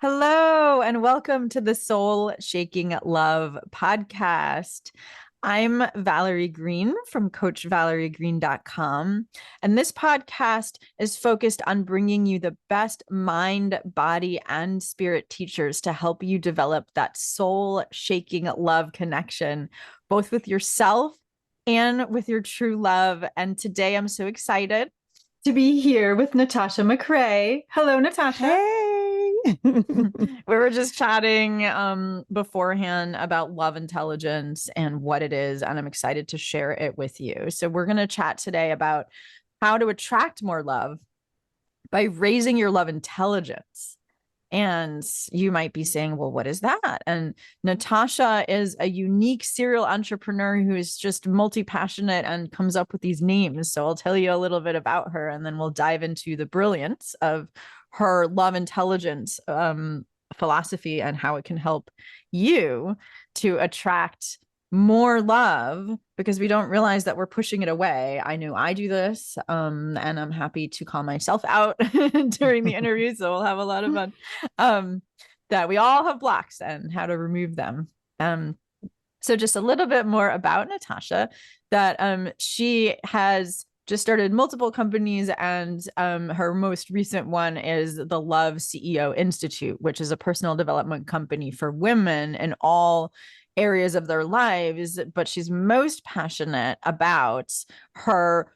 Hello, and welcome to the Soul Shaking Love podcast. I'm Valerie Green from CoachValerieGreen.com. And this podcast is focused on bringing you the best mind, body, and spirit teachers to help you develop that soul shaking love connection, both with yourself and with your true love. And today I'm so excited to be here with Natasha McCrea. Hello, Natasha. Hey. We were just chatting beforehand about love intelligence and what it is, and I'm excited to share it with you. So we're going to chat today about how to attract more love by raising your love intelligence. And you might be saying, well, what is that? And Natasha is a unique serial entrepreneur who is just multi-passionate and comes up with these names. So I'll tell you a little bit about her, and then we'll dive into the brilliance of her love intelligence philosophy and how it can help you to attract more love, because we don't realize that we're pushing it away. I know I do this, and I'm happy to call myself out during the interview, so we'll have a lot of fun. That we all have blocks and how to remove them. So just a little bit more about Natasha, that she has just started multiple companies, and her most recent one is the Love CEO Institute, which is a personal development company for women in all areas of their lives. But she's most passionate about her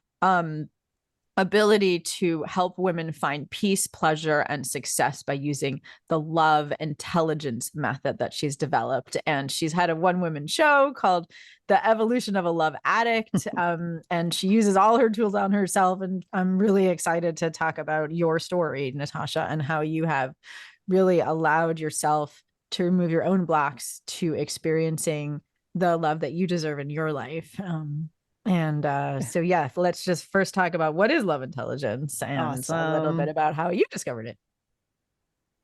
ability to help women find peace, pleasure, and success by using the love intelligence method that she's developed. And she's had a one-woman show called The Evolution of a Love Addict. And she uses all her tools on herself. And I'm really excited to talk about your story, Natasha, and how you have really allowed yourself to remove your own blocks to experiencing the love that you deserve in your life. So yeah, let's just first talk about what is love intelligence and a little bit about how you discovered it.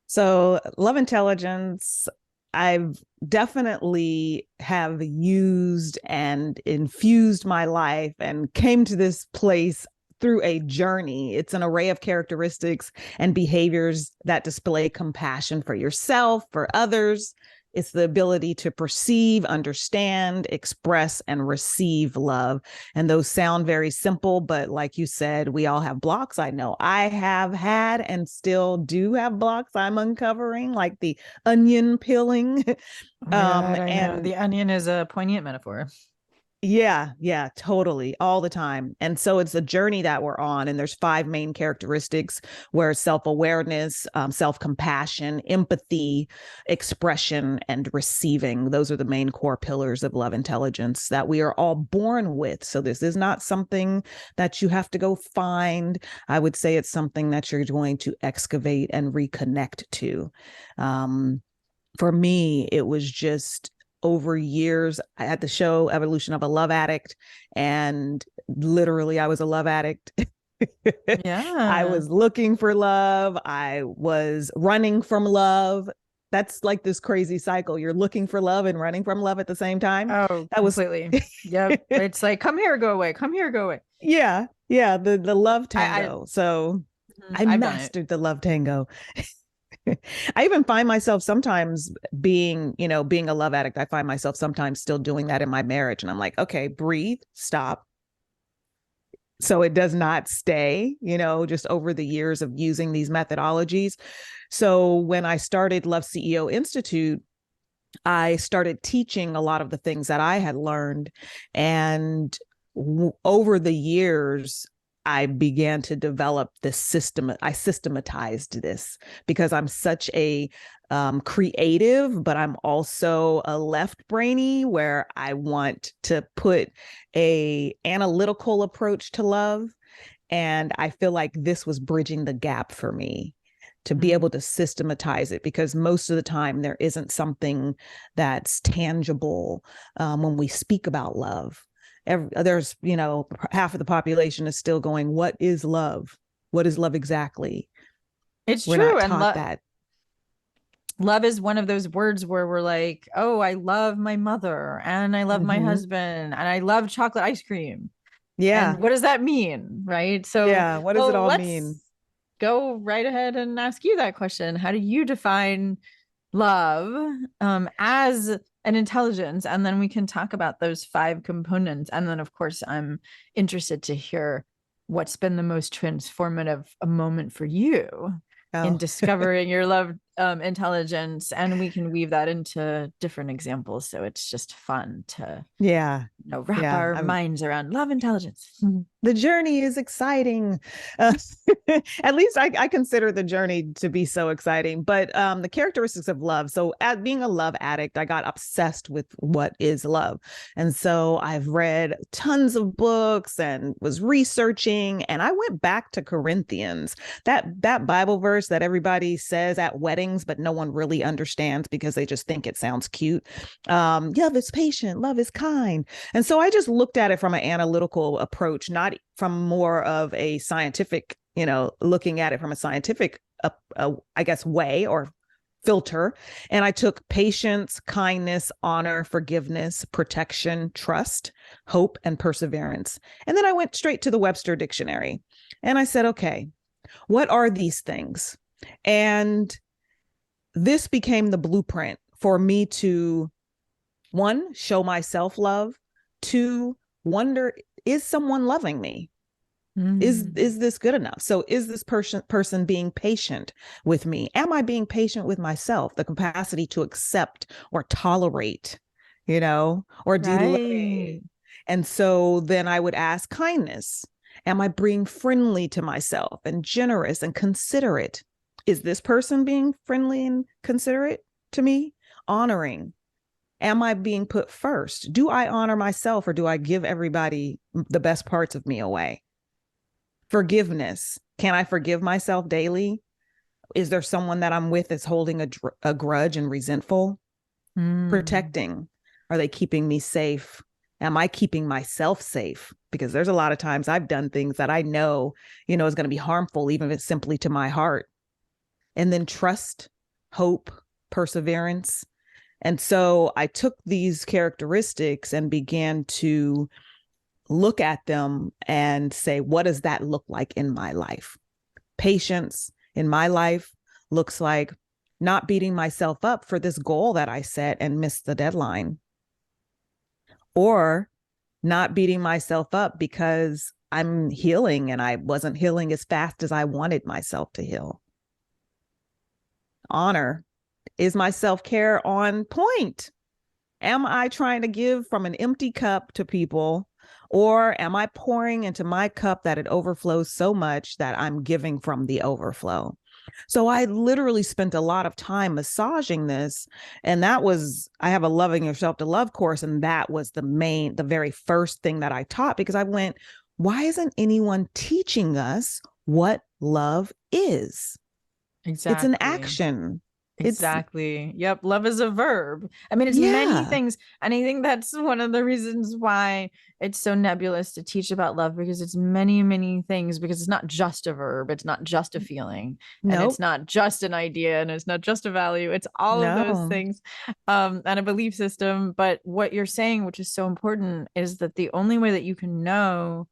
So love intelligence, I've definitely have used and infused my life and came to this place through a journey. It's an array of characteristics and behaviors that display compassion for yourself, for others. It's the ability to perceive, understand, express, and receive love. And those sound very simple, but like you said, we all have blocks. I know I have had and still do have blocks I'm uncovering, like the onion peeling. I know. The onion is a poignant metaphor. Yeah, totally. All the time. And so it's a journey that we're on. And there's 5 main characteristics where self-awareness, self-compassion, empathy, expression, and receiving. Those are the main core pillars of love intelligence that we are all born with. So this is not something that you have to go find. I would say it's something that you're going to excavate and reconnect to. For me, it was just over years. I had the show Evolution of a Love Addict, and literally I was a love addict. Yeah. I was looking for love. I was running from love. That's like this crazy cycle. You're looking for love and running from love at the same time. Oh, that completely. Yep. It's like, come here, go away. Come here, go away. Yeah. The love tango. I mastered the love tango. I even find myself sometimes being a love addict. I find myself sometimes still doing that in my marriage. And I'm like, okay, breathe, stop. So it does not stay, just over the years of using these methodologies. So when I started Love CEO Institute, I started teaching a lot of the things that I had learned. And over the years, I began to develop this system. I systematized this because I'm such a creative, but I'm also a left brainy, where I want to put a analytical approach to love. And I feel like this was bridging the gap for me to be able to systematize it, because most of the time there isn't something that's tangible when we speak about love. There's, half of the population is still going, what is love? What is love exactly? We're true. Not taught that. Love is one of those words where we're like, oh, I love my mother and I love my husband and I love chocolate ice cream. Yeah. And what does that mean? Right. So yeah, what does it all mean? go right ahead and ask you that question. How do you define love as an intelligence? And then we can talk about those 5 components. And then, of course, I'm interested to hear what's been the most transformative moment for you in discovering your love intelligence. And we can weave that into different examples. So it's just fun to wrap our minds around love intelligence. The journey is exciting. At least I consider the journey to be so exciting. But the characteristics of love. So as being a love addict, I got obsessed with what is love. And so I've read tons of books and was researching. And I went back to Corinthians, that Bible verse that everybody says at weddings, but no one really understands because they just think it sounds cute. Love is patient, love is kind. And so I just looked at it from an analytical approach, not from more of a scientific, looking at it from a scientific, I guess, way or filter. And I took patience, kindness, honor, forgiveness, protection, trust, hope, and perseverance. And then I went straight to the Webster Dictionary and I said, okay, what are these things? And this became the blueprint for me to, 1, show myself love, 2, wonder, is someone loving me? Is this good enough? So is this person being patient with me? Am I being patient with myself? The capacity to accept or tolerate, or delay. And so then I would ask kindness. Am I being friendly to myself and generous and considerate? Is this person being friendly and considerate to me? Honoring. Am I being put first? Do I honor myself or do I give everybody the best parts of me away? Forgiveness. Can I forgive myself daily? Is there someone that I'm with that's holding a grudge and resentful? Protecting. Are they keeping me safe? Am I keeping myself safe? Because there's a lot of times I've done things that I know, is going to be harmful, even if it's simply to my heart. And then trust, hope, perseverance. And so I took these characteristics and began to look at them and say, what does that look like in my life? Patience in my life looks like not beating myself up for this goal that I set and missed the deadline, or not beating myself up because I'm healing and I wasn't healing as fast as I wanted myself to heal. Honor. Is my self-care on point? Am I trying to give from an empty cup to people, or am I pouring into my cup that it overflows so much that I'm giving from the overflow? So I literally spent a lot of time massaging this. And I have a Loving Yourself to Love course. And that was the very first thing that I taught, because I went, why isn't anyone teaching us what love is? Exactly. It's an action. Exactly. Yep. Love is a verb. I mean, it's many things. And I think that's one of the reasons why it's so nebulous to teach about love, because it's many, many things, because it's not just a verb. It's not just a feeling. And it's not just an idea, and it's not just a value. It's all of those things, and a belief system. But what you're saying, which is so important, is that the only way that you can know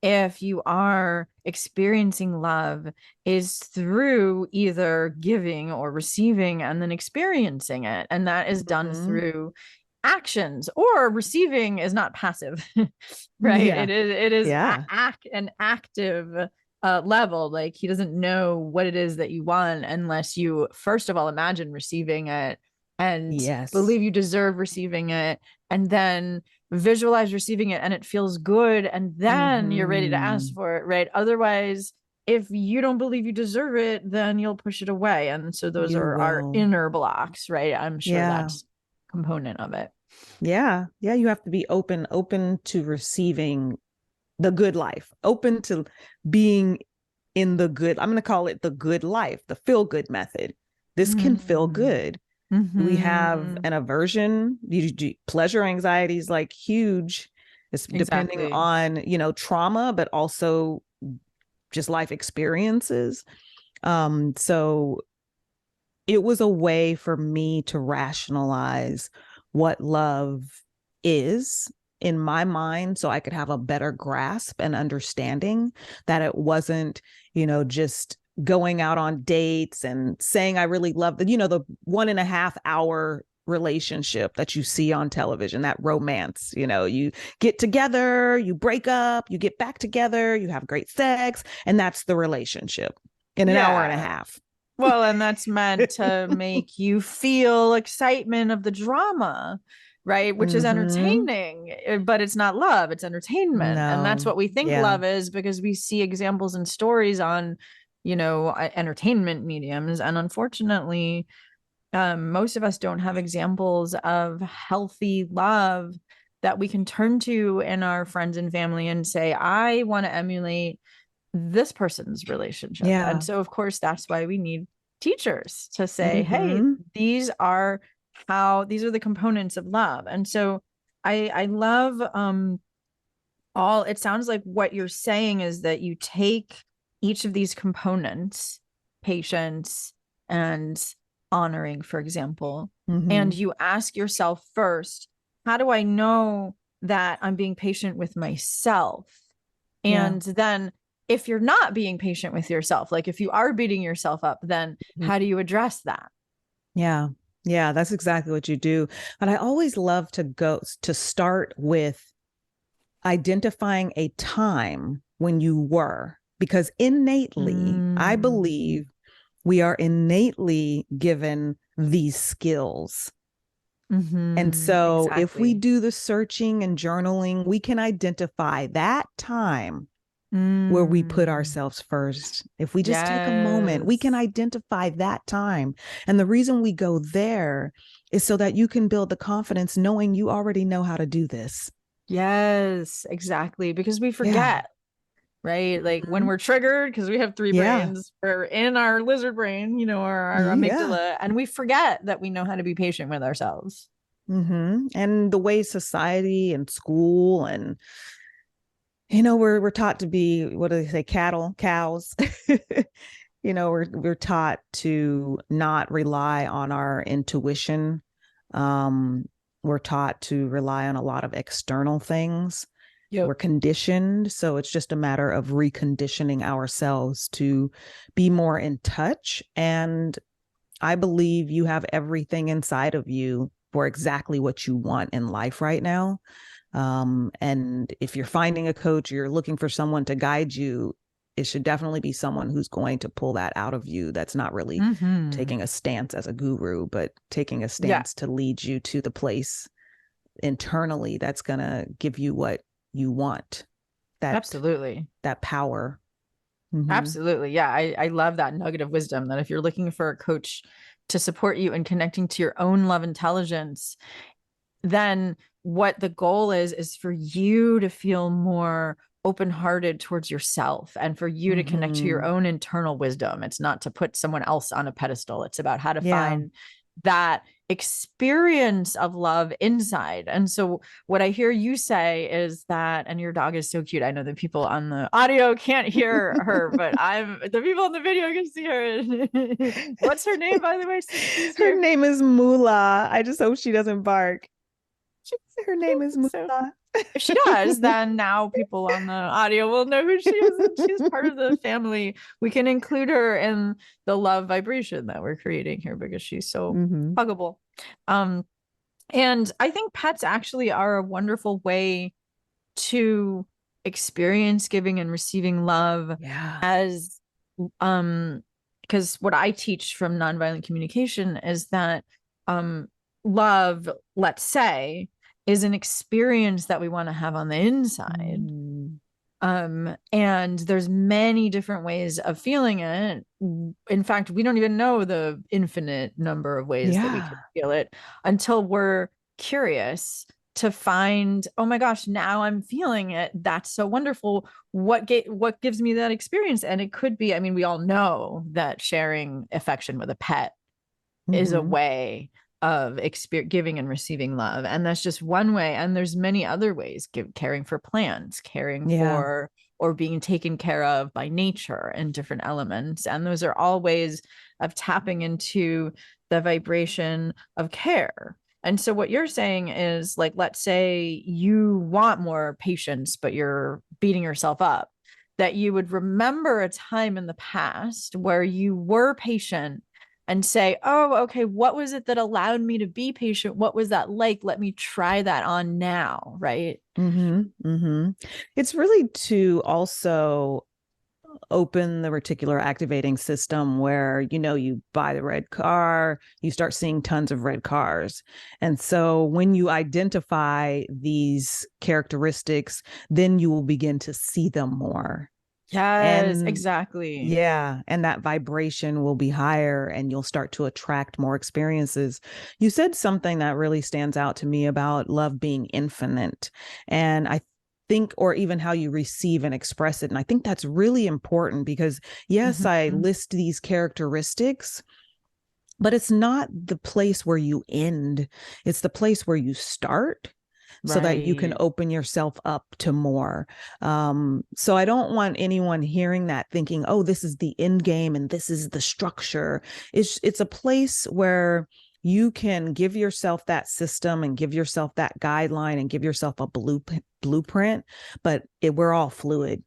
if you are experiencing love is through either giving or receiving and then experiencing it. And that is done through actions, or receiving is not passive, right? Yeah. It is an active level. Like, he doesn't know what it is that you want unless you, first of all, imagine receiving it and believe you deserve receiving it, and then visualize receiving it and it feels good, and then you're ready to ask for it, right? Otherwise, if you don't believe you deserve it, then you'll push it away. And so those are our inner blocks, right? I'm sure that's a component of it. Yeah. You have to be open to receiving the good life, open to being in the good. I'm going to call it the good life, the feel good method. This can feel good. We have an aversion. Pleasure anxiety is like huge. It's depending on, trauma, but also just life experiences. So it was a way for me to rationalize what love is in my mind, so I could have a better grasp and understanding that it wasn't, just going out on dates and saying I really love the 1.5 hour relationship that you see on television, that romance. You get together, you break up, you get back together, you have great sex, and that's the relationship in an hour and a half. Well, and that's meant to make you feel excitement of the drama, right? Which is entertaining, but it's not love, it's entertainment. No. And that's what we think love is, because we see examples and stories on, entertainment mediums. And unfortunately, most of us don't have examples of healthy love that we can turn to in our friends and family and say, I want to emulate this person's relationship. And so, of course, that's why we need teachers to say, hey, these are the components of love. And so I love it sounds like what you're saying is that you take each of these components, patience and honoring, for example, and you ask yourself first, how do I know that I'm being patient with myself? And then if you're not being patient with yourself, like if you are beating yourself up, then how do you address that? Yeah, that's exactly what you do. But I always love to start with identifying a time when you were, because innately, I believe we are innately given these skills. And so if we do the searching and journaling, we can identify that time where we put ourselves first. If we just take a moment, we can identify that time. And the reason we go there is so that you can build the confidence knowing you already know how to do this. Yes, exactly. Because we forget, right? Like when we're triggered, because we have three brains, we're in our lizard brain, our amygdala, and we forget that we know how to be patient with ourselves. And the way society and school and we're taught to be, what do they say, cows. We're taught to not rely on our intuition. We're taught to rely on a lot of external things. We're conditioned. So it's just a matter of reconditioning ourselves to be more in touch. And I believe you have everything inside of you for exactly what you want in life right now. And if you're finding a coach, you're looking for someone to guide you, it should definitely be someone who's going to pull that out of you. That's not really taking a stance as a guru, but taking a stance to lead you to the place internally that's going to give you what you want. Absolutely. That power. Absolutely. Yeah. I love that nugget of wisdom, that if you're looking for a coach to support you in connecting to your own love intelligence, then what the goal is for you to feel more open-hearted towards yourself and for you to connect to your own internal wisdom. It's not to put someone else on a pedestal. It's about how to find that experience of love inside. And so what I hear you say is that, and your dog is so cute. I know the people on the audio can't hear her, but the people in the video can see her. What's her name, by the way? Her name is Moolah. I just hope she doesn't bark. Her name is Moolah. If she does, then now people on the audio will know who she is, and she's part of the family. We can include her in the love vibration that we're creating here because she's so huggable. And I think pets actually are a wonderful way to experience giving and receiving love as because what I teach from nonviolent communication is that love, let's say, is an experience that we want to have on the inside. And there's many different ways of feeling it. In fact, we don't even know the infinite number of ways that we can feel it until we're curious to find, oh my gosh, now I'm feeling it. That's so wonderful. What gives me that experience? And it could be, I mean, we all know that sharing affection with a pet is a way of giving and receiving love, and that's just one way, and there's many other ways. Caring for plants, caring for or being taken care of by nature and different elements, and those are all ways of tapping into the vibration of care. And so what you're saying is, like, let's say you want more patience but you're beating yourself up, that you would remember a time in the past where you were patient and say, oh, okay, what was it that allowed me to be patient? What was that like? Let me try that on now, right? It's really to also open the reticular activating system where, you buy the red car, you start seeing tons of red cars. And so when you identify these characteristics, then you will begin to see them more. Yes, And exactly. yeah, and that vibration will be higher and you'll start to attract more experiences. You said something that really stands out to me about love being infinite. And I think, or even how you receive and express it. And I think that's really important because, yes, I list these characteristics, but it's not the place where you end. It's the place where you start so that you can open yourself up to more. So I don't want anyone hearing that thinking, oh, this is the end game and this is the structure. It's a place where you can give yourself that system and give yourself that guideline and give yourself a blueprint, but we're all fluid.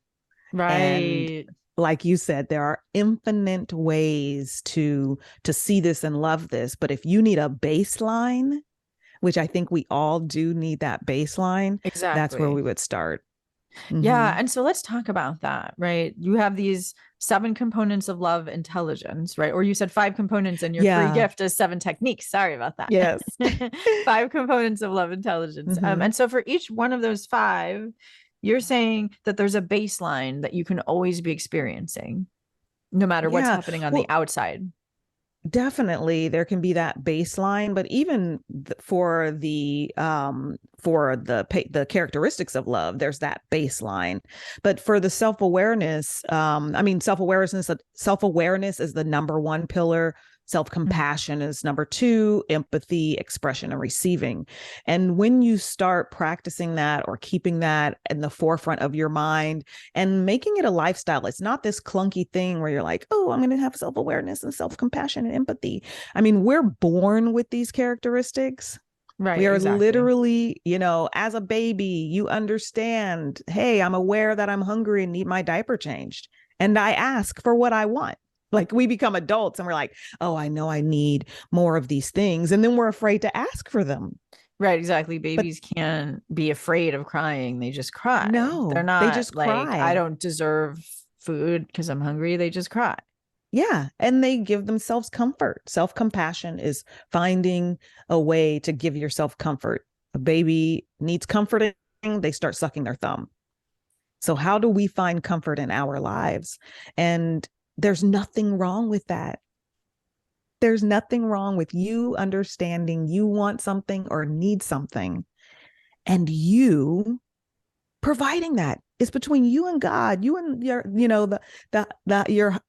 Right. And like you said, there are infinite ways to see this and love this. But if you need a baseline, which I think we all do need that baseline, exactly, that's where we would start. Yeah. And so let's talk about that, right? You have these 7 components of love intelligence, right? Or you said 5 components and your free gift is 7 techniques. Sorry about that. Yes. 5 components of love intelligence. And so for each one of those 5, you're saying that there's a baseline that you can always be experiencing, no matter what's happening on the outside. Definitely there can be that baseline, but even for the characteristics of love, there's that baseline. But for the self-awareness, self-awareness is the number 1 pillar. Self-compassion is number 2, empathy, expression, and receiving. And when you start practicing that or keeping that in the forefront of your mind and making it a lifestyle, it's not this clunky thing where you're like, oh, I'm going to have self-awareness and self-compassion and empathy. I mean, we're born with these characteristics. Right. We are literally, as a baby, you understand, hey, I'm aware that I'm hungry and need my diaper changed. And I ask for what I want. Like we become adults and we're like, oh, I know I need more of these things. And then we're afraid to ask for them. Right, exactly. Babies can't be afraid of crying. They just cry. No, they're not. They just like, cry. I don't deserve food because I'm hungry. They just cry. Yeah. And they give themselves comfort. Self-compassion is finding a way to give yourself comfort. A baby needs comforting, they start sucking their thumb. So how do we find comfort in our lives? And there's nothing wrong with that. There's nothing wrong with you understanding you want something or need something and you providing that. It's between you and God, you and your, your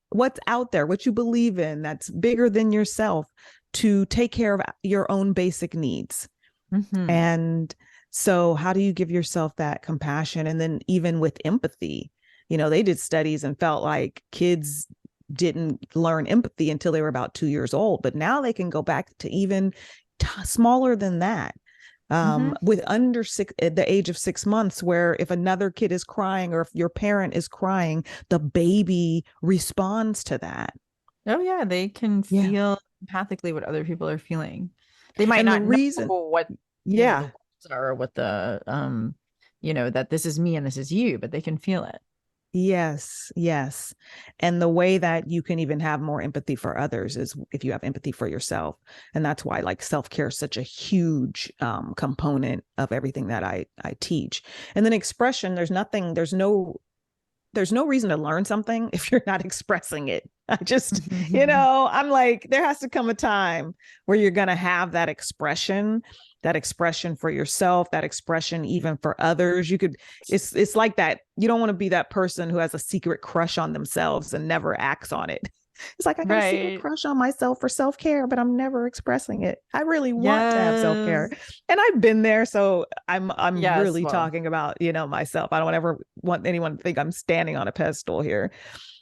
what's out there, what you believe in that's bigger than yourself to take care of your own basic needs. And so how do you give yourself that compassion? And then even with empathy, they did studies and felt like kids didn't learn empathy until they were about 2 years old, but now they can go back to even smaller than that. With under at the age of 6 months, where if another kid is crying or if your parent is crying, the baby responds to that. Oh yeah, they can feel empathically what other people are feeling. They might not know what the words are, or what the that this is me and this is you, but they can feel it. Yes. And the way that you can even have more empathy for others is if you have empathy for yourself. And that's why like self-care is such a huge component of everything that I teach. And then expression, there's no reason to learn something if you're not expressing it. I just, I'm like, there has to come a time where you're going to have that expression for yourself, that expression even for others. It's like that. You don't want to be that person who has a secret crush on themselves and never acts on it. It's like, I got a secret crush on myself for self-care, but I'm never expressing it. I really want to have self-care. And I've been there. So I'm really talking about, myself. I don't ever want anyone to think I'm standing on a pedestal here.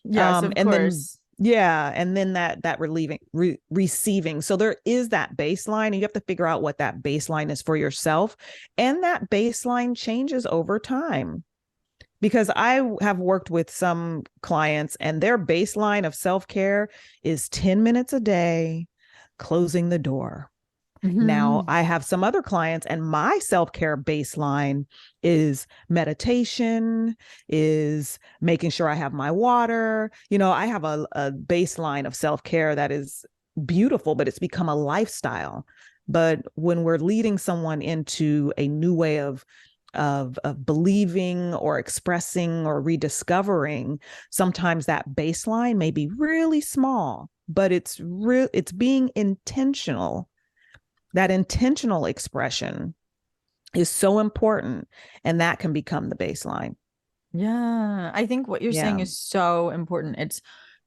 Yes, of course. And then that receiving. So there is that baseline and you have to figure out what that baseline is for yourself. And that baseline changes over time. because I have worked with some clients and their baseline of self-care is 10 minutes a day, closing the door. Now, I have some other clients, and my self-care baseline is meditation, is making sure I have my water. I have a baseline of self-care that is beautiful, but it's become a lifestyle. But when we're leading someone into a new way of believing or expressing or rediscovering, sometimes that baseline may be really small, but it's being intentional. That intentional expression is so important, and that can become the baseline. Yeah, I think what you're saying is so important. It's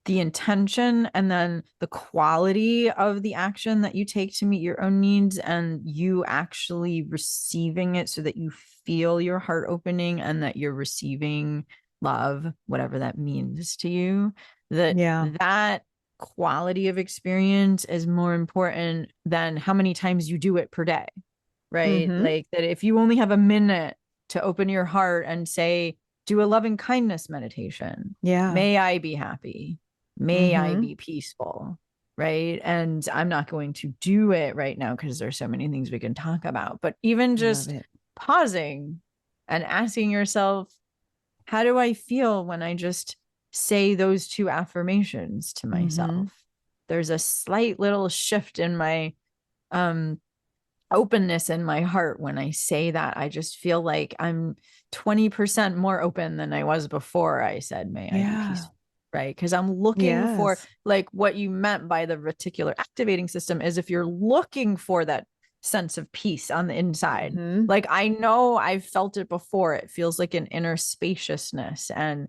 the intention and then the quality of the action that you take to meet your own needs, and you actually receiving it so that you feel your heart opening and that you're receiving love, whatever that means to you. That quality of experience is more important than how many times you do it per day, right? Like that if you only have a minute to open your heart and say, do a loving kindness meditation. May I be happy. May I be peaceful. Right. And I'm not going to do it right now because there's so many things we can talk about. But even just pausing and asking yourself, how do I feel when I just say those two affirmations to myself? There's a slight little shift in my openness in my heart when I say that. I just feel like I'm 20% more open than I was before I said, may I be peaceful. Right. Because I'm looking for, like, what you meant by the reticular activating system is if you're looking for that sense of peace on the inside, like, I know I've felt it before. It feels like an inner spaciousness and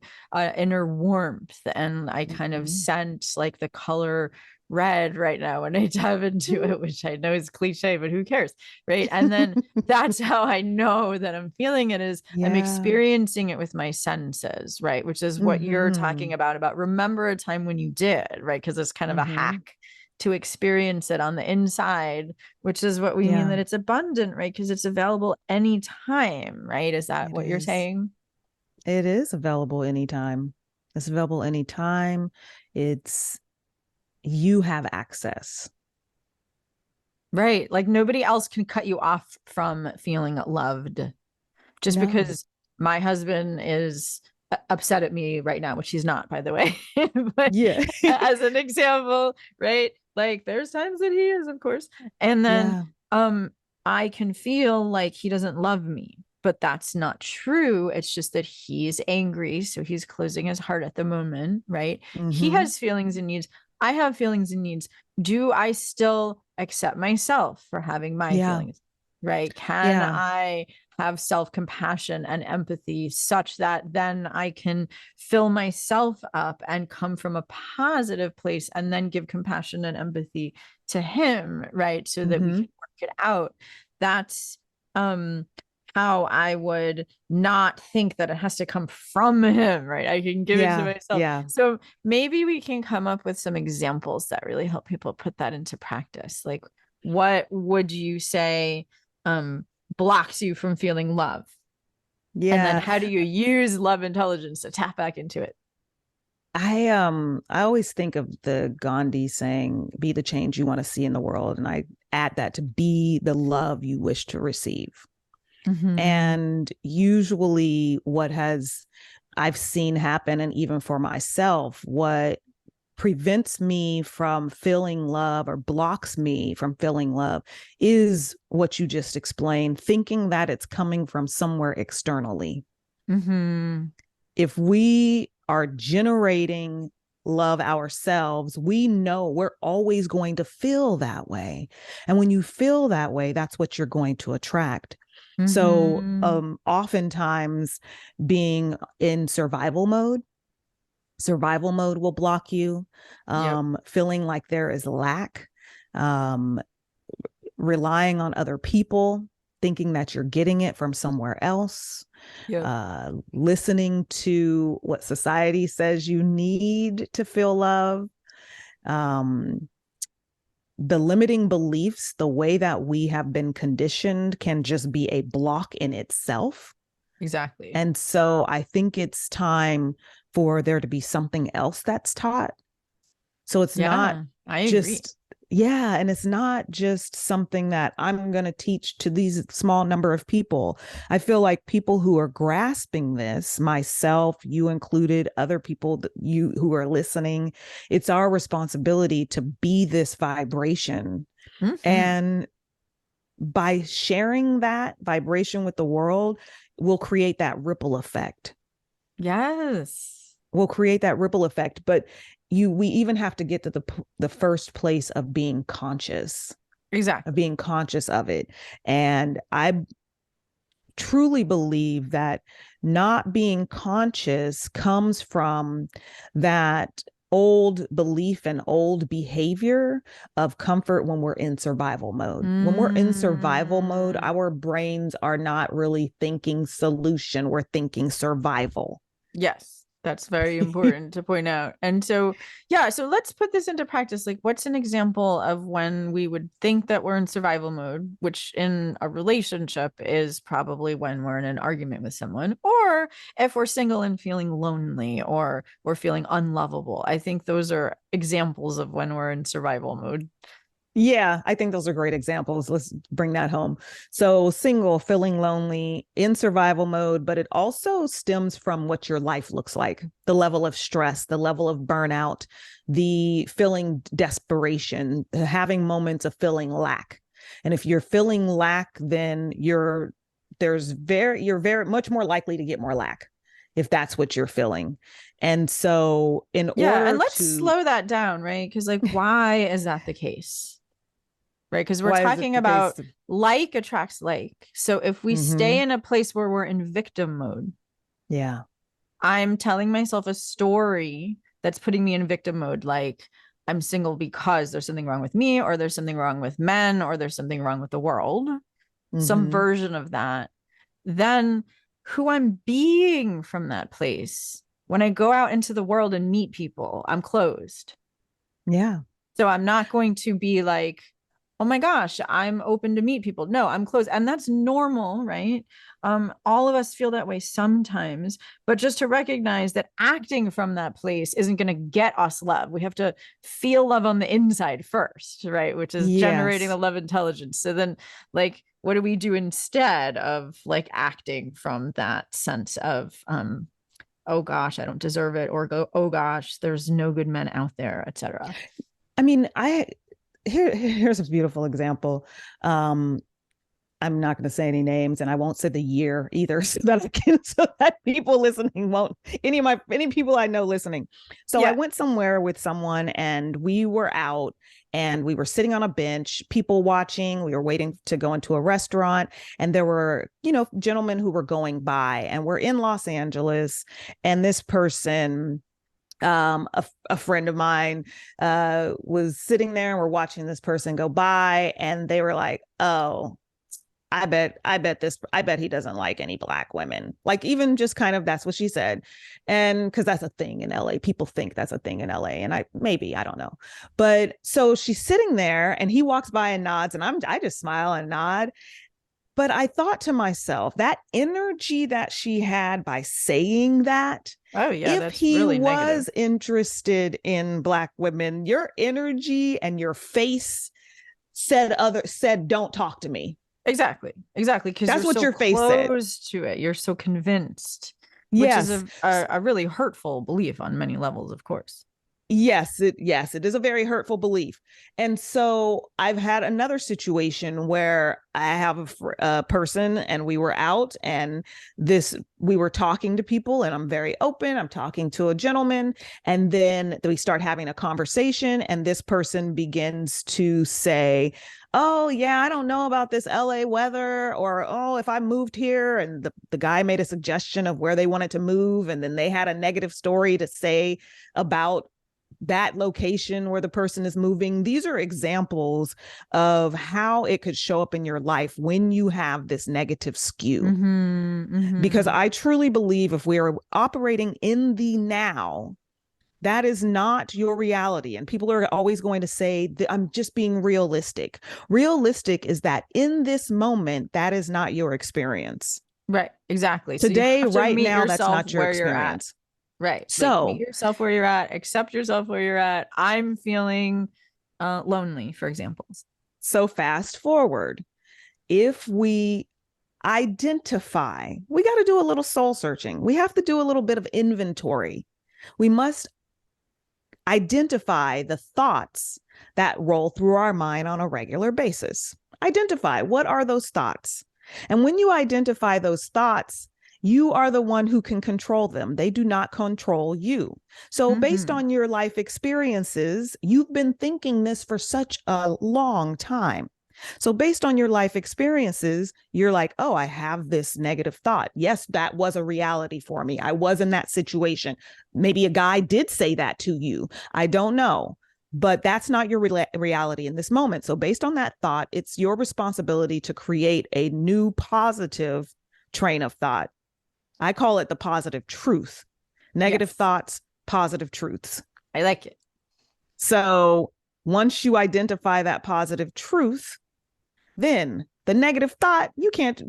inner warmth. And I kind of sense like the color red right now when I dive into it, which I know is cliche, but who cares? Right. And then that's how I know that I'm feeling it is I'm experiencing it with my senses, right? Which is what you're talking about remember a time when you did, right? Because it's kind of a hack to experience it on the inside, which is what we mean that it's abundant, right? Because it's available anytime, right? Is that what you're saying? It is available anytime. It's available anytime. You have access. Right. Like nobody else can cut you off from feeling loved. Just because my husband is upset at me right now, which he's not, by the way. But as an example, right? Like there's times that he is, of course. And then I can feel like he doesn't love me, but that's not true. It's just that he's angry. So he's closing his heart at the moment, right? He has feelings and needs. I have feelings and needs. Do I still accept myself for having my feelings? Right? Can I have self-compassion and empathy such that then I can fill myself up and come from a positive place and then give compassion and empathy to him, right? So that we can work it out. That's how I would not think that it has to come from him, right? I can give it to myself. So maybe we can come up with some examples that really help people put that into practice. Like, what would you say blocks you from feeling love? And then how do you use love intelligence to tap back into it? I always think of the Gandhi saying, be the change you want to see in the world. And I add that to be the love you wish to receive. And usually what I've seen happen, and even for myself, what prevents me from feeling love or blocks me from feeling love is what you just explained, thinking that it's coming from somewhere externally. If we are generating love ourselves, we know we're always going to feel that way. And when you feel that way, that's what you're going to attract. So oftentimes being in survival mode will block you. Feeling like there is lack, relying on other people, thinking that you're getting it from somewhere else, listening to what society says you need to feel love. The limiting beliefs, the way that we have been conditioned, can just be a block in itself. Exactly. And so I think it's time for there to be something else that's taught. So it's not Yeah, I agree. just, yeah, and it's not just something that I'm going to teach to these small number of people. I feel like people who are grasping this, myself, you included, other people that you who are listening, it's our responsibility to be this vibration. Mm-hmm. And by sharing that vibration with the world, we'll create that ripple effect. Yes. We'll create that ripple effect. But we even have to get to the first place of being conscious, of Exactly. being conscious of it. And I truly believe that not being conscious comes from that old belief and old behavior of comfort when we're in survival mode. When we're in survival mode, Mm. our brains are not really thinking solution, we're thinking survival. Yes, that's very important to point out. And so, yeah, so let's put this into practice. Like, what's an example of when we would think that we're in survival mode, which in a relationship is probably when we're in an argument with someone, or if we're single and feeling lonely or we're feeling unlovable. I think those are examples of when we're in survival mode. Yeah, I think those are great examples. Let's bring that home. So, single, feeling lonely, in survival mode, but it also stems from what your life looks like, the level of stress, the level of burnout, the feeling desperation, having moments of feeling lack. And if you're feeling lack, then you're very much more likely to get more lack if that's what you're feeling. And so, in Yeah, and order let's to, slow that down, right? Because, like, why is that the case? Right? Because we're why is it talking the case? about like attracts like. So if we stay Mm-hmm. in a place where we're in victim mode, Yeah. I'm telling myself a story that's putting me in victim mode. Like I'm single because there's something wrong with me, or there's something wrong with men, or there's something wrong with the world, some Mm-hmm. version of that. Then who I'm being from that place. When I go out into the world and meet people, I'm closed. Yeah. So I'm not going to be like, oh my gosh, I'm open to meet people. No, I'm closed. And that's normal, right? All of us feel that way sometimes, but just to recognize that acting from that place isn't going to get us love. We have to feel love on the inside first, right? Which is generating the Yes. love intelligence. So then, like, what do we do instead of like acting from that sense of, oh gosh, I don't deserve it, or go, oh gosh, there's no good men out there, etc. I mean, here's a beautiful example. Um, I'm not going to say any names, and I won't say the year either, so that people listening won't any people I know listening. So I Yeah. went somewhere with someone, and we were out, and we were sitting on a bench, people watching. We were waiting to go into a restaurant, and there were gentlemen who were going by, and we're in Los Angeles, and this person a friend of mine was sitting there and we're watching this person go by and they were like, oh, I bet he doesn't like any black women. Like even just kind of that's what she said. And because that's a thing in LA. People think that's a thing in LA. And I don't know. But so she's sitting there and he walks by and nods and I just smile and nod. But I thought to myself, that energy that she had by saying that, Oh yeah, if that's he really negative. was interested in black women, your energy and your face said don't talk to me. Exactly. Exactly. Because That's you're what so your face said. close to it. You're so convinced, which is Yes. a really hurtful belief on many levels, of course. Yes, it is a very hurtful belief. And so I've had another situation where I have a person and we were out and we were talking to people and I'm very open. I'm talking to a gentleman and then we start having a conversation and this person begins to say, oh yeah, I don't know about this LA weather, or oh, if I moved here, and the guy made a suggestion of where they wanted to move and then they had a negative story to say about that location where the person is moving. These are examples of how it could show up in your life when you have this negative skew. Mm-hmm, Because mm-hmm. I truly believe if we are operating in the now, that is not your reality. And people are always going to say, I'm just being realistic. Realistic is that in this moment, that is not your experience. Right. Exactly. So you Today, have to right meet now, that's yourself not your where you're at. experience. Right. Like meet So, yourself where you're at, accept yourself where you're at. I'm feeling lonely, for example. so fast forward. If we identify, we got to do a little soul searching. We have to do a little bit of inventory. We must identify the thoughts that roll through our mind on a regular basis. Identify what are those thoughts. And when you identify those thoughts, you are the one who can control them. They do not control you. So, based Mm-hmm. on your life experiences, you've been thinking this for such a long time. So, based on your life experiences, you're like, oh, I have this negative thought. Yes, that was a reality for me. I was in that situation. Maybe a guy did say that to you. I don't know. But that's not your reality in this moment. So, based on that thought, it's your responsibility to create a new positive train of thought. I call it the positive truth. Negative Yes. thoughts, positive truths. I like it. So, once you identify that positive truth, then the negative thought, you can't,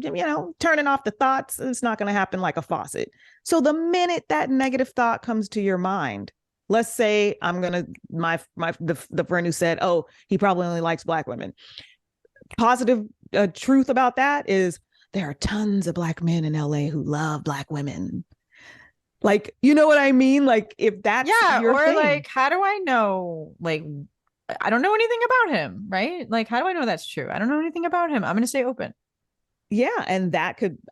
turning off the thoughts, it's not going to happen like a faucet. So the minute that negative thought comes to your mind, let's say I'm going to, the friend who said, oh, he probably only likes Black women. Positive truth about that is there are tons of Black men in LA who love Black women. Like, you know what I mean? Like, if that's Yeah. your Or thing. like, how do I know? Like, I don't know anything about him, right? Like, how do I know that's true? I don't know anything about him. I'm going to stay open. Yeah. And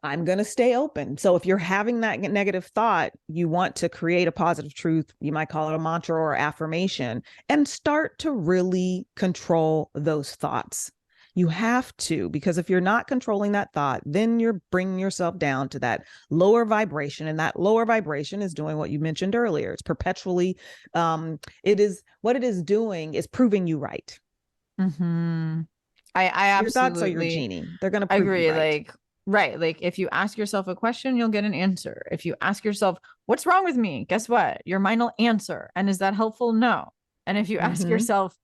I'm going to stay open. So if you're having that negative thought, you want to create a positive truth. You might call it a mantra or affirmation and start to really control those thoughts. You have to, because if you're not controlling that thought, then you're bringing yourself down to that lower vibration. And that lower vibration is doing what you mentioned earlier. It's perpetually, what it is doing is proving you right. Mm-hmm. I Your thoughts are your absolutely genie. They're going to prove you agree. right. Like, right. Like, if you ask yourself a question, you'll get an answer. If you ask yourself, what's wrong with me? Guess what? Your mind will answer. And is that helpful? No. And if you ask Mm-hmm. yourself,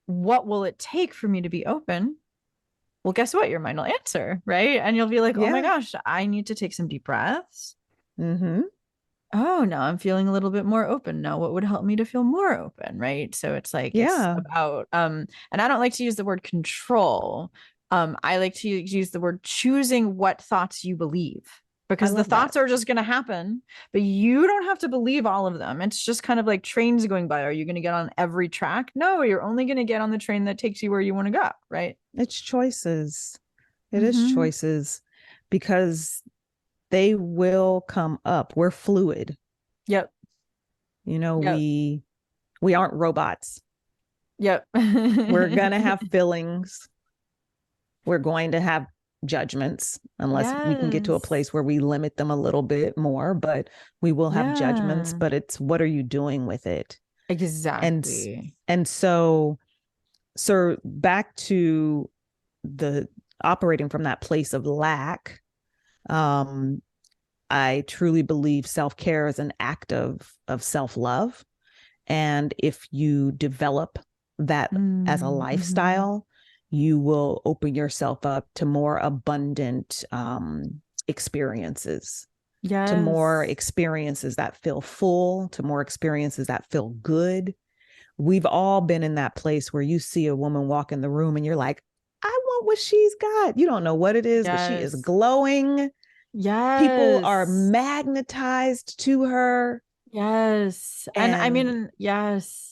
what will it take for me to be open? Well, guess what? Your mind will answer. Right. And you'll be like, oh my Yeah. gosh, I need to take some deep breaths. Mm-hmm. Oh, now I'm feeling a little bit more open. Now, what would help me to feel more open? Right. So it's like, it's Yeah. about, and I don't like to use the word control. I like to use the word choosing what thoughts you believe I because the love that. thoughts are just going to happen, but you don't have to believe all of them. It's just kind of like trains going by. Are you going to get on every track? No, you're only going to get on the train that takes you where you want to go. Right. It's choices. It is Mm-hmm. choices because they will come up. We're fluid. Yep. You know, Yep. we aren't robots. Yep. We're gonna have feelings. We're going to have judgments unless we can get to a Yes. place where we limit them a little bit more, but we will have judgments, Yeah. but it's what are you doing with it? And Exactly. and so so back to the operating from that place of lack, um I truly believe self-care is an act of self-love. And if you develop that as a Mm-hmm. lifestyle, you will open yourself up to more abundant experiences, to more Yes. experiences that feel full, to more experiences that feel good. We've all been in that place where you see a woman walk in the room and you're like, I want what she's got. You don't know what it is, but she is Yes. glowing. People are Yes. magnetized to her. Yes. And I And mean, yes.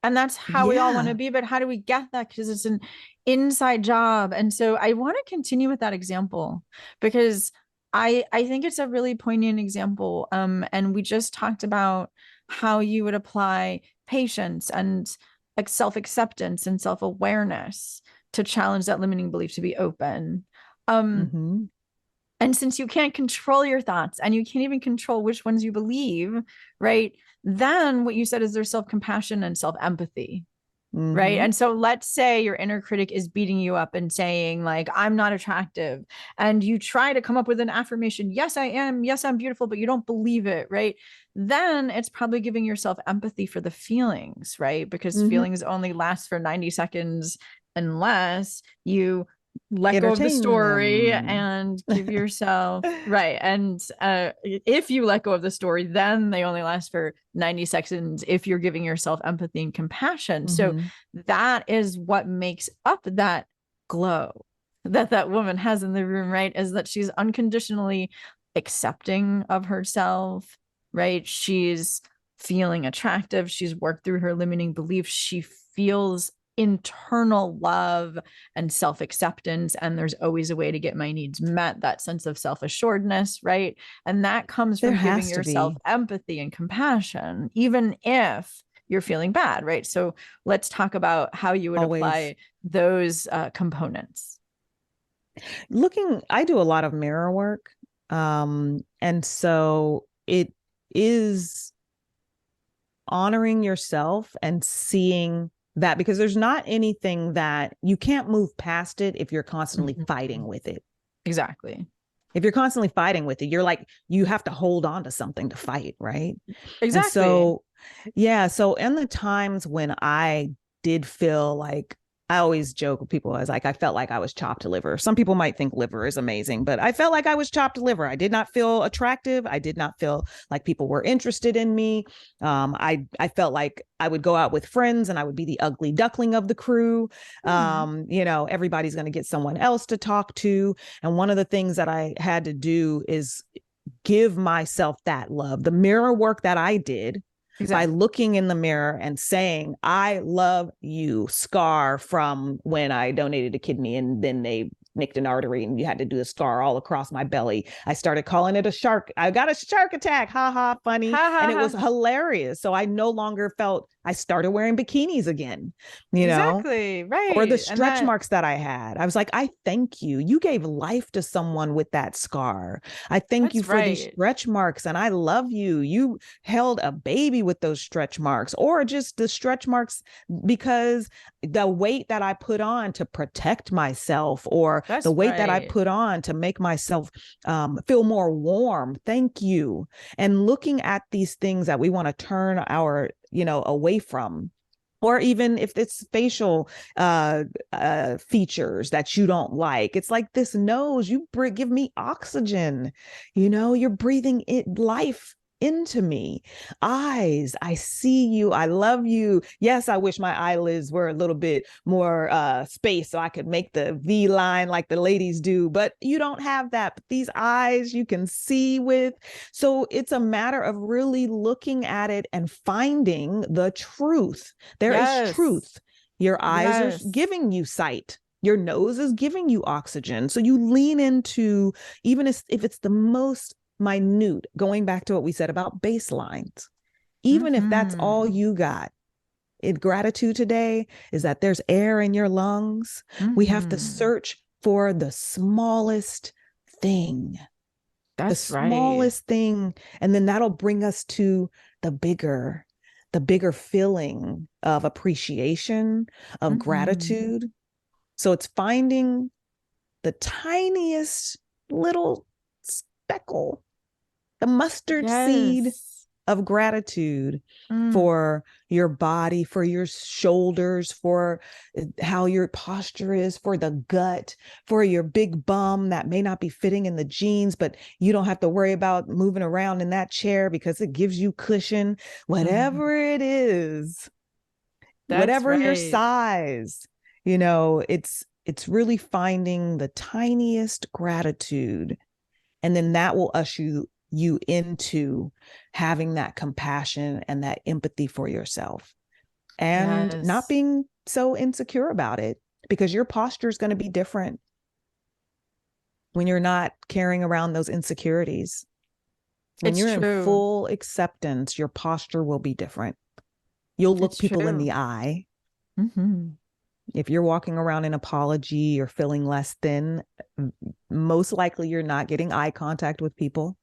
And that's how we all want to yeah, be, but how do we get that? Because it's an inside job. And so I want to continue with that example because I think it's a really poignant example. And we just talked about how you would apply patience and like self-acceptance and self-awareness to challenge that limiting belief to be open. Um, mm-hmm, And since you can't control your thoughts and you can't even control which ones you believe, right? Then what you said is there's self compassion and self empathy, right? mm-hmm, And so let's say your inner critic is beating you up and saying, like, I'm not attractive. And you try to come up with an affirmation, yes, I am. Yes, I'm beautiful, but you don't believe it, right? Then it's probably giving yourself empathy for the feelings, right? Because mm-hmm, feelings only last for 90 seconds unless you let go of the entertain story them. and give yourself right. And if you let go of the story, then they only last for 90 seconds if you're giving yourself empathy and compassion. So that is what makes up that glow that that woman has in the room, right? Is that she's unconditionally accepting of herself, right? She's feeling attractive. She's worked through her limiting beliefs. She feels internal love and self-acceptance, and there's always a way to get my needs met, that sense of self-assuredness, right? And that comes There from giving has to yourself be. empathy and compassion, even if you're feeling bad, right? So let's talk about how you would Always. apply those components. I do a lot of mirror work. And so it is honoring yourself and seeing that, because there's not anything that you can't move past it if you're constantly fighting with it. Exactly. If you're constantly fighting with it, you're like, you have to hold on to something to fight, right? And Exactly. so, yeah. So in the times when I did feel like, I always joke with people, I was like, I felt like I was chopped liver. Some people might think liver is amazing, but I felt like I was chopped liver. I did not feel attractive. I did not feel like people were interested in me. I felt like I would go out with friends and I would be the ugly duckling of the crew. Everybody's going to get someone else to talk to. And one of the things that I had to do is give myself that love. The mirror work that I did by looking in the mirror and saying, I love you, scar from when I donated a kidney and then they nicked an artery and you had to do a scar all across my belly. I started calling it a shark. I got a shark attack. Ha ha, funny. And it was hilarious. So I no longer felt, I started wearing bikinis again, Exactly. or the Right. stretch marks that I had. I was like, I thank you. You gave life to someone with that scar. I thank you for these stretch marks and I love you. You held a baby with those stretch marks, or just the stretch marks because the weight that I put on to protect myself, or the weight that I put on to make myself feel more warm. Thank you. And looking at these things that we want to turn our, away from, or even if it's facial features that you don't like. It's like this nose, give me oxygen. You're breathing life into me. Eyes, I see you. I love you. Yes, I wish my eyelids were a little bit more space so I could make the V line like the ladies do, but you don't have that. But these eyes you can see with. So it's a matter of really looking at it and finding the truth. There is truth. Your eyes are giving you sight. Your nose is giving you oxygen. So you lean into, even if it's the most minute, going back to what we said about baselines, even if that's all you got. Gratitude today is that there's air in your lungs. We have to search for the smallest thing. The smallest thing. And then that'll bring us to the bigger feeling of appreciation, of gratitude. So it's finding the tiniest little speckle, the mustard seed of gratitude for your body, for your shoulders, for how your posture is, for the gut, for your big bum that may not be fitting in the jeans, but you don't have to worry about moving around in that chair because it gives you cushion. Whatever it is, whatever your size, it's really finding the tiniest gratitude. And then that will usher you into having that compassion and that empathy for yourself, and not being so insecure about it, because your posture is going to be different when you're not carrying around those insecurities. When you're in full acceptance, your posture will be different. You'll look people in the eye. If you're walking around in apology or feeling less than, most likely you're not getting eye contact with people.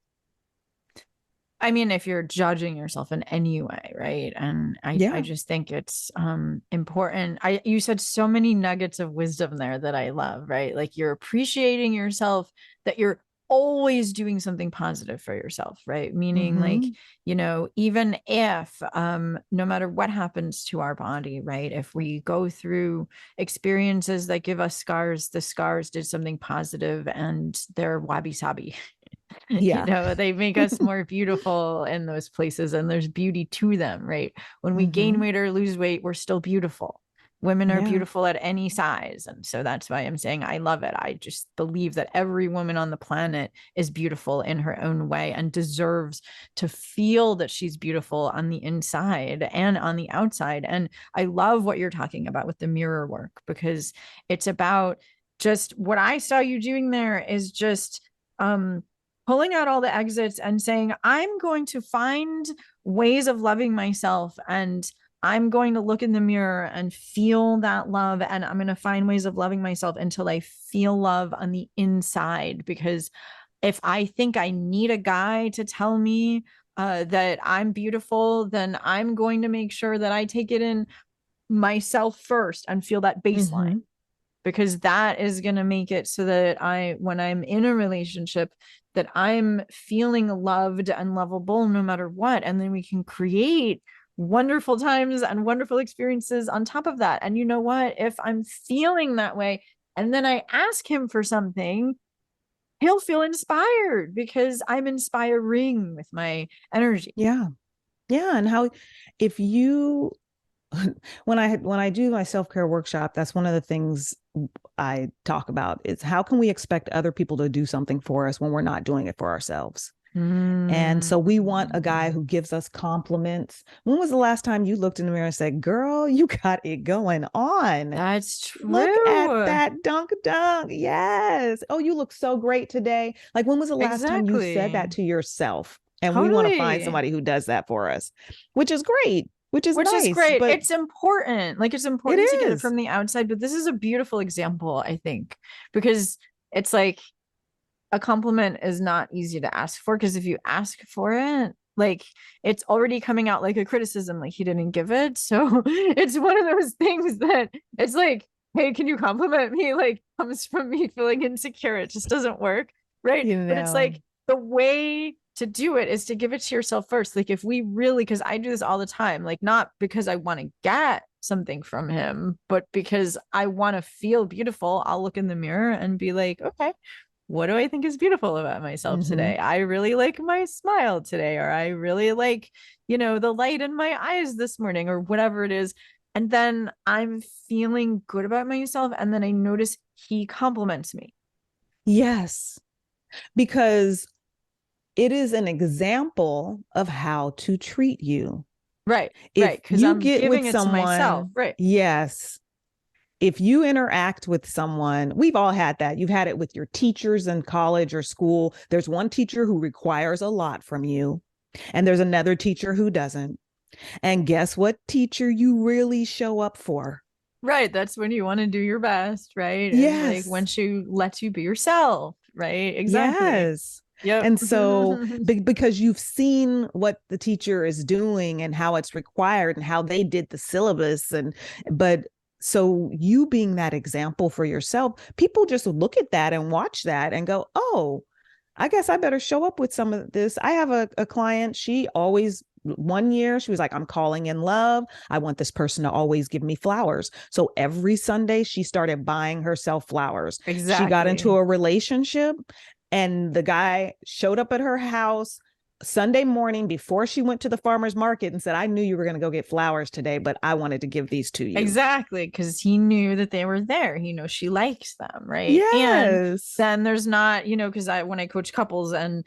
I mean, if you're judging yourself in any way, right? And I just think it's important. You said so many nuggets of wisdom there that I love, right? Like, you're appreciating yourself, that you're always doing something positive for yourself, right? Meaning like, Mm-hmm. even if no matter what happens to our body, right? If we go through experiences that give us scars, the scars did something positive and they're wabi sabi. Yeah. They make us more beautiful in those places, and there's beauty to them, right? When we gain Mm-hmm. weight or lose weight, we're still beautiful. Women are Yeah. beautiful at any size. And so that's why I'm saying I love it. I just believe that every woman on the planet is beautiful in her own way and deserves to feel that she's beautiful on the inside and on the outside. And I love what you're talking about with the mirror work, because it's about just what I saw you doing there is just pulling out all the exits and saying, I'm going to find ways of loving myself, and I'm going to look in the mirror and feel that love. And I'm going to find ways of loving myself until I feel love on the inside. Because if I think I need a guy to tell me that I'm beautiful, then I'm going to make sure that I take it in myself first and feel that baseline, Mm-hmm. because that is going to make it so that when I'm in a relationship, that I'm feeling loved and lovable no matter what. And then we can create wonderful times and wonderful experiences on top of that. And you know what? If I'm feeling that way and then I ask him for something, he'll feel inspired because I'm inspiring with my energy. Yeah. Yeah. And how, if you, when I do my self-care workshop, that's one of the things I talk about is how can we expect other people to do something for us when we're not doing it for ourselves? And Mm. so we want a guy who gives us compliments. When was the last time you looked in the mirror and said, girl, you got it going on? That's Look at true. that dunk dunk. Yes. Oh, you look so great today. Like, when was the last time you said that Exactly. to yourself? And we want to find Totally. somebody who does that for us, which is great, which is Which is nice. great. But It's important. Like, it's it important to get it is. from the outside, but this is a beautiful example, I think, because it's like a compliment is not easy to ask for, because if you ask for it, like, it's already coming out like a criticism, like he didn't give it. So it's one of those things that it's like, hey, can you compliment me? Like, comes from me feeling insecure. It just doesn't work. Right. You But it's know, like the way to do it is to give it to yourself first. Like, if we really, because I do this all the time, like, not because I want to get something from him, but because I want to feel beautiful, I'll look in the mirror and be like, okay, what do I think is beautiful about myself mm-hmm. today? I really like my smile today, or I really like, the light in my eyes this morning, or whatever it is. And then I'm feeling good about myself. And then I notice he compliments me. Yes, because it is an example of how to treat you. Right, If right. Because you I'm get with giving it to myself. someone, Right. yes, if you interact with someone, we've all had that. You've had it with your teachers in college or school. There's one teacher who requires a lot from you, and there's another teacher who doesn't. And guess what teacher you really show up for? Right. That's when you want to do your best, right? Is like when Yes. she lets you be yourself. Right. Exactly. Yes. Yep. And so, because you've seen what the teacher is doing and how it's required and how they did the syllabus, but so you being that example for yourself, people just look at that and watch that and go, oh, I guess I better show up with some of this. I have a client, she always, one year, she was like, I'm calling in love. I want this person to always give me flowers. So every Sunday, she started buying herself flowers. She got into Exactly. a relationship, and the guy showed up at her house Sunday morning before she went to the farmer's market and said, I knew you were going to go get flowers today, but I wanted to give these to you. Exactly, because he knew that they were there. He knows she likes them, right? And Yes. then there's not, because when I coach couples and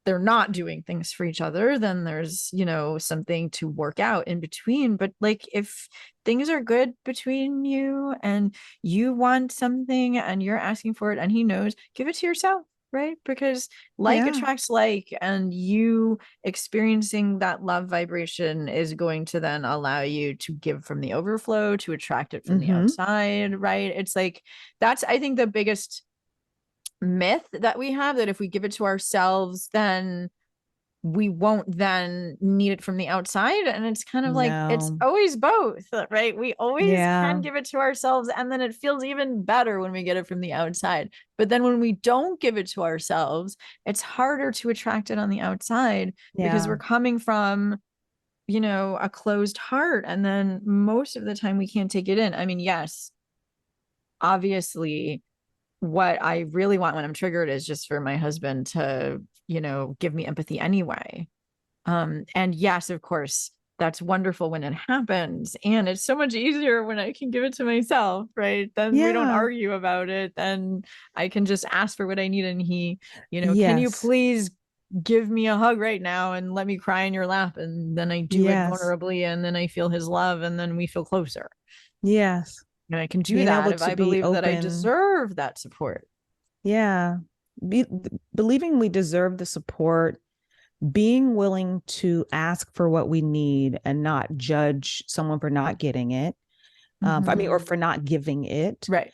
they're not doing things for each other, then there's, something to work out in between. But like, if things are good between you and you want something and you're asking for it and he knows, give it to yourself, right? Because like Yeah. attracts like, and you experiencing that love vibration is going to then allow you to give from the overflow, to attract it from the Mm-hmm. outside, right? It's like, that's, I think, the biggest myth that we have, that if we give it to ourselves, then we won't then need it from the outside. And it's kind of like, it's No. always both, right? We always Yeah. can give it to ourselves. And then it feels even better when we get it from the outside. But then when we don't give it to ourselves, it's harder to attract it on the outside because Yeah. we're coming from, a closed heart. And then most of the time we can't take it in. I mean, yes, obviously, what I really want when I'm triggered is just for my husband to, give me empathy anyway. And yes, of course, that's wonderful when it happens. And it's so much easier when I can give it to myself, right? Then we don't Yeah. argue about it. Then I can just ask for what I need. And he, can you Yes. please give me a hug right now and let me cry in your lap? And then I do it Yes. vulnerably. And then I feel his love. And then we feel closer. Yes. And I can do Being that able if to I be believe that I open. deserve that support. Yeah. Be, believing we deserve the support, being willing to ask for what we need and not judge someone for not getting it. I mean, or Mm-hmm. for not giving it. Right.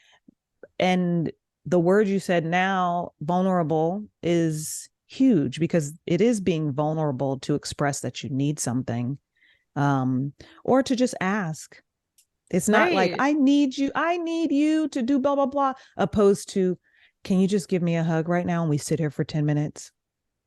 And the word you said now, vulnerable, is huge because it is being vulnerable to express that you need something, or to just ask. It's not like, Right. I need you to do blah, blah, blah, opposed to, can you just give me a hug right now and we sit here for 10 minutes?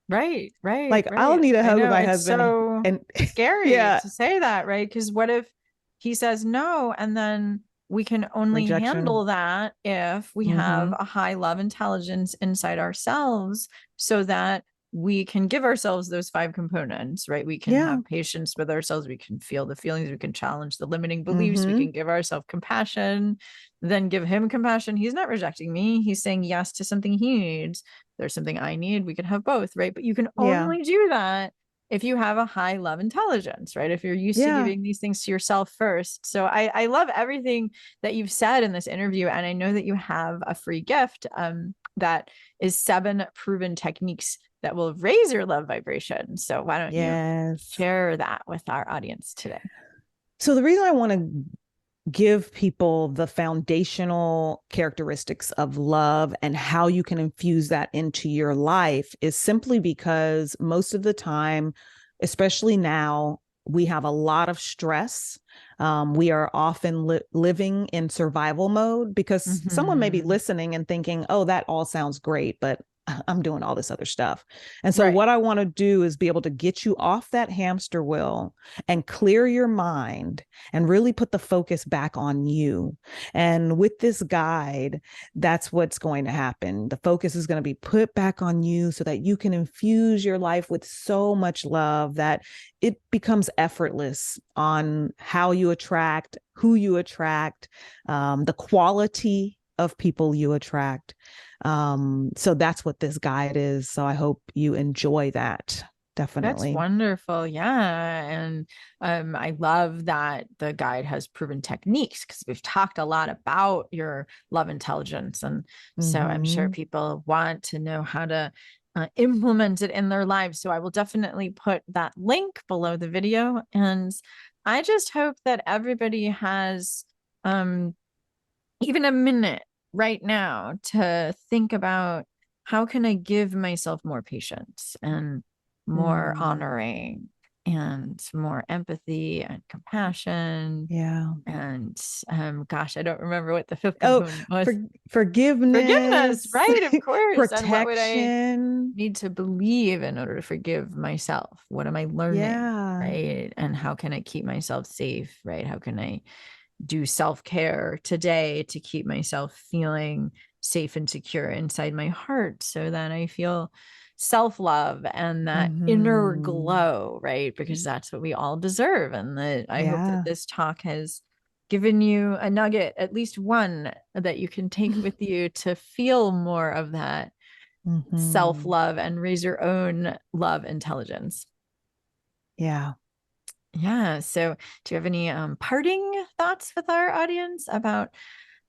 Right, right, Like, I'll right. need a I hug with know my it's husband. so And scary yeah, to say that, right? Because what if he says no, and then we can only rejection. handle that if we have Mm-hmm. a high love intelligence inside ourselves so that we can give ourselves those five components, right? We can Yeah. have patience with ourselves, we can feel the feelings, we can challenge the limiting beliefs, we Mm-hmm. can give ourselves compassion, then give him compassion. He's not rejecting me, he's saying yes to something he needs. There's something I need, we can have both, right? But you can Yeah. only do that if you have a high love intelligence, right? If you're used to Yeah. giving these things to yourself first. So I love everything that you've said in this interview. And I know that you have a free gift that is 7 proven techniques that will raise your love vibration. So why don't you Yes. share that with our audience today? So the reason I want to give people the foundational characteristics of love and how you can infuse that into your life is simply because most of the time, especially now, we have a lot of stress. We are often living in survival mode because someone may be Mm-hmm. listening and thinking, oh, that all sounds great, but I'm doing all this other stuff. And so, Right. what I want to do is be able to get you off that hamster wheel and clear your mind and really put the focus back on you. And with this guide, that's what's going to happen. The focus is going to be put back on you so that you can infuse your life with so much love that it becomes effortless on how you attract, who you attract, the quality of people you attract. So that's what this guide is. So I hope you enjoy that. That's Definitely. wonderful. Yeah. And I love that the guide has proven techniques because we've talked a lot about your love intelligence. And so I'm sure Mm-hmm. people want to know how to implement it in their lives. So I will definitely put that link below the video. And I just hope that everybody has um, even a minute right now to think about how can I give myself more patience and more Mm. honoring and more empathy and compassion Yeah. and gosh, I don't remember what the fifth Oh, component for, was. Forgiveness, forgiveness, right? Of course. And what would I protection. need to believe in order to forgive myself? What am I learning? Yeah. Right. And how can I keep myself safe? Right. How can I do self-care today to keep myself feeling safe and secure inside my heart so that I feel self-love and that inner Mm-hmm. glow, right? Because that's what we all deserve. And that I hope that Yeah. this talk has given you a nugget, at least one that you can take with you to feel more of that Mm-hmm. self-love and raise your own love intelligence. Yeah. Yeah. So, do you have any parting thoughts with our audience about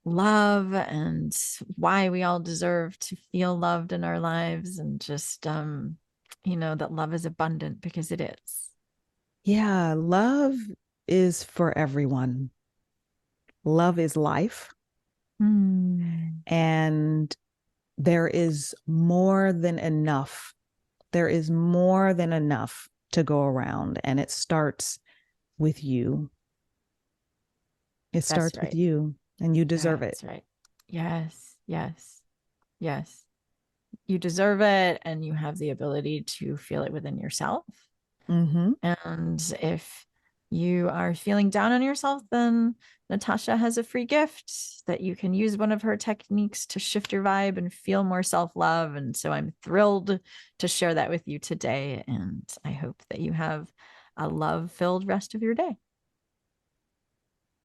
love and why we all deserve to feel loved in our lives and just, that love is abundant because it is? Yeah. Love is for everyone. Love is life. Hmm. And there is more than enough There is more than enough to go around, and it starts with you. It starts with you, and you deserve it. That's right. Yes, yes, yes. You deserve it, and you have the ability to feel it within yourself. Mm-hmm. And if you are feeling down on yourself, then Natasha has a free gift that you can use one of her techniques to shift your vibe and feel more self-love. And so I'm thrilled to share that with you today. And I hope that you have a love-filled rest of your day.